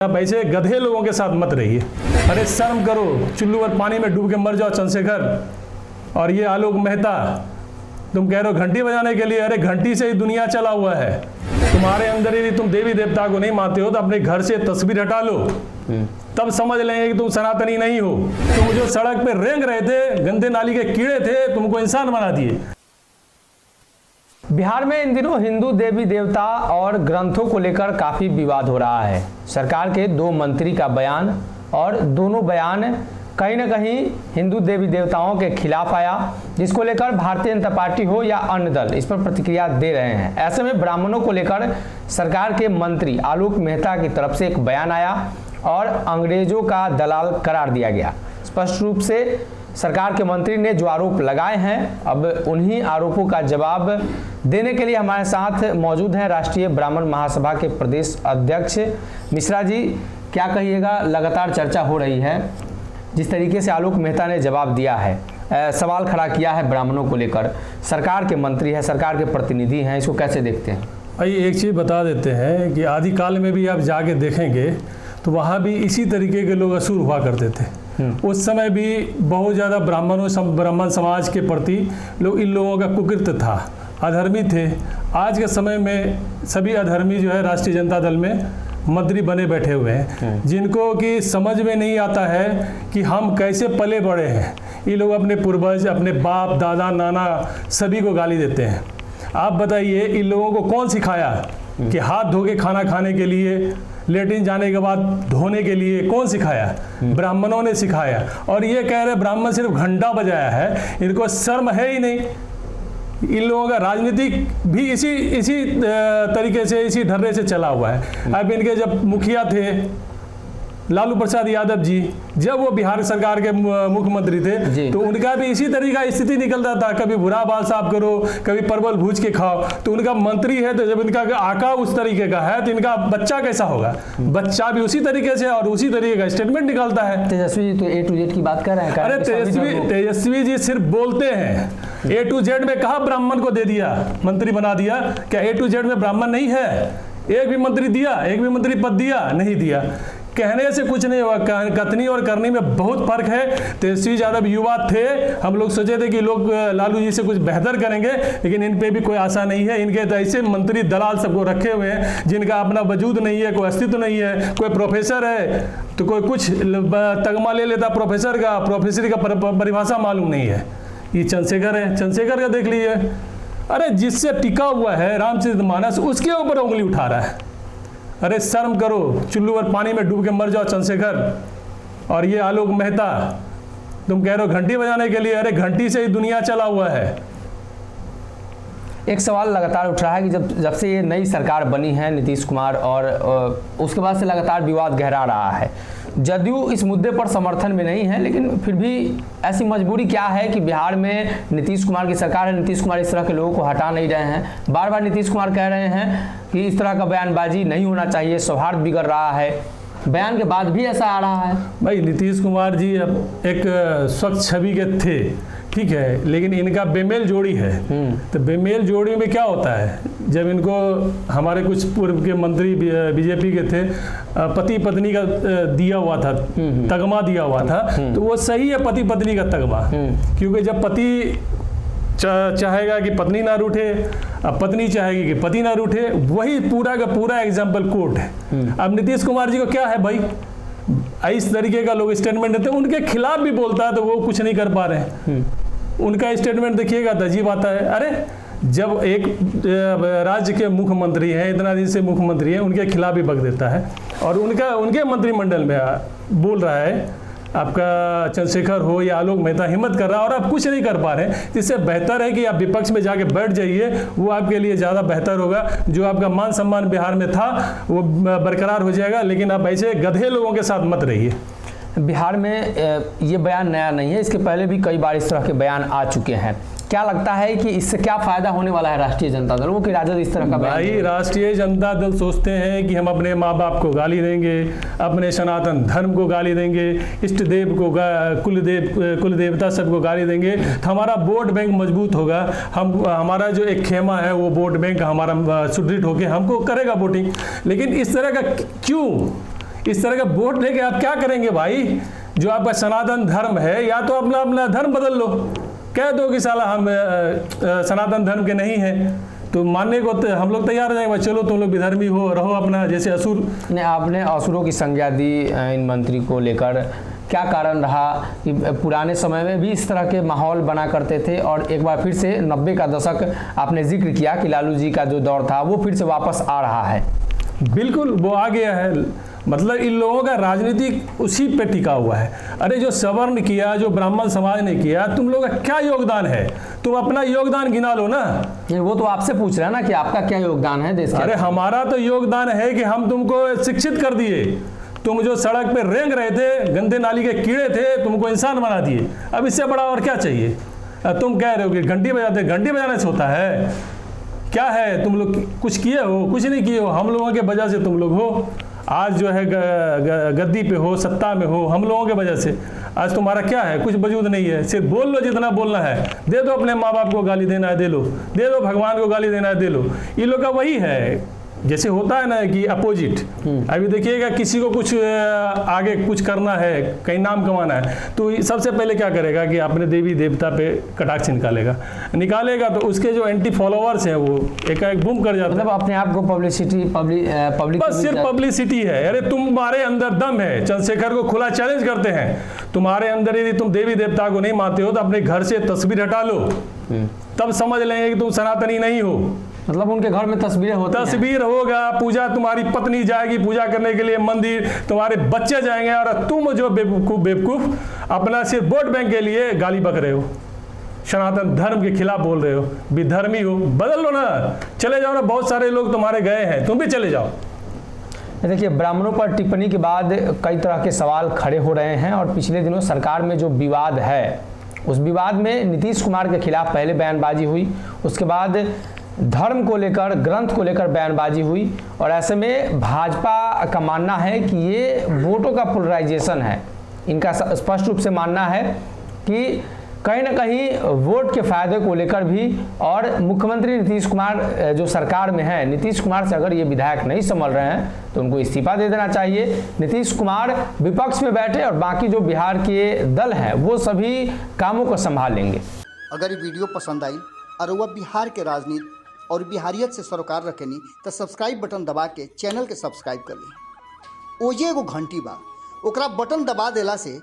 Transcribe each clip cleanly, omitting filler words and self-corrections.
आप ऐसे गधे लोगों के साथ मत रहिए। अरे शर्म करो, चुल्लू और पानी में डूब के मर जाओ चंद्रशेखर। और ये आलोक मेहता, तुम कह रहे हो घंटी बजाने के लिए, अरे घंटी से ही दुनिया चला हुआ है। तुम्हारे अंदर यदि तुम देवी देवता को नहीं मानते हो तो अपने घर से तस्वीर हटा लो, तब समझ लेंगे कि तुम सनातनी नहीं हो। तुम जो सड़क पे रेंग रहे थे, गंदे नाली के कीड़े थे, तुमको इंसान बना दिए। बिहार में इन दिनों हिंदू देवी देवता और ग्रंथों को लेकर काफी विवाद हो रहा है। सरकार के दो मंत्री का बयान, और दोनों बयान कहीं न कहीं हिंदू देवी देवताओं के खिलाफ आया, जिसको लेकर भारतीय जनता पार्टी हो या अन्य दल इस पर प्रतिक्रिया दे रहे हैं। ऐसे में ब्राह्मणों को लेकर सरकार के मंत्री आलोक मेहता की तरफ से एक बयान आया और अंग्रेजों का दलाल करार दिया गया। स्पष्ट रूप से सरकार के मंत्री ने जो आरोप लगाए हैं, अब उन्हीं आरोपों का जवाब देने के लिए हमारे साथ मौजूद हैं राष्ट्रीय ब्राह्मण महासभा के प्रदेश अध्यक्ष मिश्रा जी। क्या कहिएगा, लगातार चर्चा हो रही है, जिस तरीके से आलोक मेहता ने जवाब दिया है, सवाल खड़ा किया है ब्राह्मणों को लेकर, सरकार के मंत्री हैं, सरकार के प्रतिनिधि हैं, इसको कैसे देखते हैं? आइए एक चीज़ बता देते हैं कि आदिकाल में भी आप जाके देखेंगे तो वहाँ भी इसी तरीके के लोग असुर हुआ करते थे। उस समय भी बहुत ज़्यादा ब्राह्मण समाज के प्रति इन लोगों का कुकृत्य था, अधर्मी थे। आज के समय में सभी अधर्मी जो है राष्ट्रीय जनता दल में मंत्री बने बैठे हुए हैं, जिनको कि समझ में नहीं आता है कि हम कैसे पले बड़े हैं। ये लोग अपने पूर्वज, अपने बाप दादा नाना सभी को गाली देते हैं। आप बताइए, इन लोगों को कौन सिखाया कि हाथ धो के खाना खाने के लिए, लेटिन जाने के बाद धोने के लिए कौन सिखाया? ब्राह्मणों ने सिखाया। और ये कह रहे ब्राह्मण सिर्फ घंटा बजाया है, इनको शर्म है ही नहीं। इन लोगों का राजनीतिक भी इसी तरीके से, इसी ढर्रे से चला हुआ है। अब इनके जब मुखिया थे लालू प्रसाद यादव जी, जब वो बिहार सरकार के मुख्यमंत्री थे तो उनका भी इसी तरीके का स्थिति निकलता था। कभी बुरा बाल साफ करो, कभी परवल भूज के खाओ। तो उनका मंत्री है, तो जब इनका आका उस तरीके का है तो इनका बच्चा कैसा होगा? बच्चा भी उसी तरीके से और उसी तरीके का स्टेटमेंट निकालता है। तेजस्वी जी तो A to Z की बात कर रहे हैं। अरे तेजस्वी जी सिर्फ बोलते हैं। A to Z में कहा ब्राह्मण को दे दिया, मंत्री बना दिया? क्या A to Z में ब्राह्मण नहीं है? एक भी मंत्री दिया, एक भी मंत्री पद दिया? नहीं दिया। कहने से कुछ नहीं होगा, कथनी और करनी में बहुत फर्क है। तेजस्वी यादव युवा थे, हम लोग सोचे थे कि लोग लालू जी से कुछ बेहतर करेंगे, लेकिन इन पे भी कोई आशा नहीं है। इनके तो ऐसे मंत्री दलाल सबको रखे हुए हैं जिनका अपना वजूद नहीं है, कोई अस्तित्व नहीं है। कोई प्रोफेसर है तो कोई कुछ तगमा ले लेता प्रोफेसर का, प्रोफेसर का परिभाषा मालूम नहीं है। ये चंद्रशेखर है, चंद्रशेखर का देख लीजिए। अरे जिससे टिका हुआ है रामचरितमानस, उसके ऊपर उंगली उठा रहा है। अरे शर्म करो, चुल्लू और पानी में डूब के मर जाओ चंद्रशेखर। और ये आलोक मेहता, तुम कह रहे हो घंटी बजाने के लिए, अरे घंटी से ही दुनिया चला हुआ है। एक सवाल लगातार उठ रहा है कि जब से ये नई सरकार बनी है नीतीश कुमार, और उसके बाद से लगातार विवाद गहरा रहा है। जदयू इस मुद्दे पर समर्थन में नहीं है, लेकिन फिर भी ऐसी मजबूरी क्या है कि बिहार में नीतीश कुमार की सरकार है, नीतीश कुमार इस तरह के लोगों को हटा नहीं रहे हैं। बार बार नीतीश कुमार कह रहे हैं कि इस तरह का बयानबाजी नहीं होना चाहिए, सौहार्द बिगड़ रहा है। बयान के बाद भी ऐसा आ रहा है। भाई नीतीश कुमार जी अब एक स्वच्छ छवि के थे, ठीक है, लेकिन इनका बेमेल जोड़ी है। तो बेमेल जोड़ी में क्या होता है, जब इनको हमारे कुछ पूर्व के मंत्री बीजेपी के थे, पति पत्नी का दिया हुआ था, तगमा दिया हुआ था, तो वो सही है पति पत्नी का तगमा। क्योंकि जब पति चाहेगा कि पत्नी ना रूठे, अब पत्नी चाहेगी कि पति ना रूठे, वही पूरा का पूरा एग्जाम्पल कोर्ट है। अब नीतीश कुमार जी को क्या है भाई, इस तरीके का लोग स्टेटमेंट देते हैं, उनके खिलाफ भी बोलता है तो वो कुछ नहीं कर पा रहे हैं। उनका स्टेटमेंट देखिएगा तो अजीब आता है। अरे जब एक राज्य के मुख्यमंत्री हैं, इतना दिन से मुख्यमंत्री हैं, उनके खिलाफ भी बक देता है, और उनके मंत्रिमंडल में बोल रहा है आपका चंद्रशेखर हो या आलोक मेहता हिम्मत कर रहा है और आप कुछ नहीं कर पा रहे हैं। इससे बेहतर है कि आप विपक्ष में जाके बैठ जाइए, वो आपके लिए ज़्यादा बेहतर होगा। जो आपका मान सम्मान बिहार में था वो बरकरार हो जाएगा, लेकिन आप ऐसे गधे लोगों के साथ मत रहिए। बिहार में ये बयान नया नहीं है, इसके पहले भी कई बार इस तरह के बयान आ चुके हैं। क्या लगता है कि इससे क्या फायदा होने वाला है राष्ट्रीय जनता दल को कि राजद इस तरह का बयान? भाई राष्ट्रीय जनता दल सोचते हैं कि हम अपने माँ बाप को गाली देंगे, अपने सनातन धर्म को गाली देंगे, इष्ट देव को, कुल देवता सबको गाली देंगे तो हमारा वोट बैंक मजबूत होगा। हमारा जो एक खेमा है वो वोट बैंक हमारा सुदृढ़ होकर हमको करेगा वोटिंग। लेकिन इस तरह का क्यों इस तरह का वोट लेके आप क्या करेंगे भाई? जो आपका सनातन धर्म है, या तो अपना अपना धर्म बदल लो, कह दो कि साला हम सनातन धर्म के नहीं हैं, तो मानने को हम लोग तैयार हो जाएंगे, चलो तुम लोग विधर्मी हो, रहो अपना जैसे असुर। ने आपने असुरों की संज्ञा दी इन मंत्री को लेकर, क्या कारण रहा कि पुराने समय में भी इस तरह के माहौल बना करते थे और एक बार फिर से 90 का दशक आपने जिक्र किया कि लालू जी का जो दौर था वो फिर से वापस आ रहा है? बिल्कुल वो आ गया है, मतलब इन लोगों का राजनीतिक उसी पे टिका हुआ है। अरे जो सवर्ण किया, जो ब्राह्मण समाज ने किया, तुम लोगों का क्या योगदान है? तुम अपना योगदान गिना लो ना। वो तो आपसे पूछ रहा है ना कि आपका क्या योगदान है देश के? अरे हमारा तो योगदान है कि हम तुमको शिक्षित कर दिए, तुम जो सड़क पे रेंग रहे थे, गंदे नाली के कीड़े थे, तुमको इंसान बना दिए। अब इससे बड़ा और क्या चाहिए? तुम कह रहे हो कि घंटी बजाते, घंटी बजाने से होता है क्या? है तुम लोग कुछ किए हो? कुछ नहीं किए हो, हम लोगों के वजह से तुम लोग हो आज जो है गद्दी पे हो, सत्ता में हो, हम लोगों के वजह से। आज तुम्हारा क्या है? कुछ वजूद नहीं है, सिर्फ बोल लो जितना बोलना है, दे दो अपने माँ बाप को गाली देना है दे लो, दे दो भगवान को गाली देना है दे लो। ये लोग का वही है, जैसे होता है ना कि अपोजिट। अभी देखिएगा किसी को कुछ आगे कुछ करना है, कहीं नाम कमाना है, तो सबसे पहले क्या करेगा कि अपने देवी देवता पे कटाक्ष निकालेगा तो उसके जो एंटी फॉलोअर्स हैं वो एकाएक बूम कर जाते हैं। मतलब अपने आप को पब्लिसिटी पब्लिक बस सिर्फ पब्लिसिटी है। अरे तुम्हारे अंदर दम है, चंद्रशेखर को खुला चैलेंज करते हैं, तुम्हारे अंदर यदि तुम देवी देवता को नहीं मानते हो तो अपने घर से तस्वीर हटा लो, तब समझ लेंगे कि तुम सनातनी नहीं हो। मतलब उनके घर में तस्वीरें होती हैं? तस्वीर होगा, पूजा तुम्हारी पत्नी जाएगी पूजा करने के लिए मंदिर, तुम्हारे बच्चे जाएंगे, और तुम जो बेवकूफ अपना सिर्फ वोट बैंक के लिए गाली बक रहे हो, सनातन धर्म के खिलाफ बोल रहे हो, विधर्मी हो। बदल लो ना, चले जाओ ना, बहुत सारे लोग तुम्हारे गए हैं, तुम भी चले जाओ। देखिए, ब्राह्मणों पर टिप्पणी के बाद कई तरह के सवाल खड़े हो रहे हैं और पिछले दिनों सरकार में जो विवाद है उस विवाद में नीतीश कुमार के खिलाफ पहले बयानबाजी हुई, उसके बाद धर्म को लेकर, ग्रंथ को लेकर बयानबाजी हुई, और ऐसे में भाजपा का मानना है कि ये वोटों का पोलराइजेशन है। इनका स्पष्ट रूप से मानना है कि कहीं ना कहीं वोट के फायदे को लेकर भी, और मुख्यमंत्री नीतीश कुमार जो सरकार में है, नीतीश कुमार से अगर ये विधायक नहीं संभल रहे हैं तो उनको इस्तीफा दे देना चाहिए। नीतीश कुमार विपक्ष में बैठे और बाकी जो बिहार के दल हैं वो सभी कामों को संभाल लेंगे। अगर ये वीडियो पसंद आई और वह बिहार के राजनीति और बिहारियत से सरोकार रखेनी तो सब्सक्राइब बटन दबा के चैनल के सब्सक्राइब कर ली। ओजे एगो घंटी बा, ओकरा बटन दबा देला से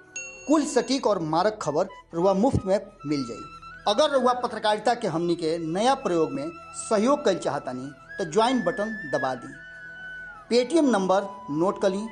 कुल सटीक और मारक खबर रुआ मुफ्त में मिल जाई। अगर रुआ पत्रकारिता के हमनी के नया प्रयोग में सहयोग कर चाहतानी तो ज्वाइन बटन दबा दी। पेटीएम नंबर नोट कर ली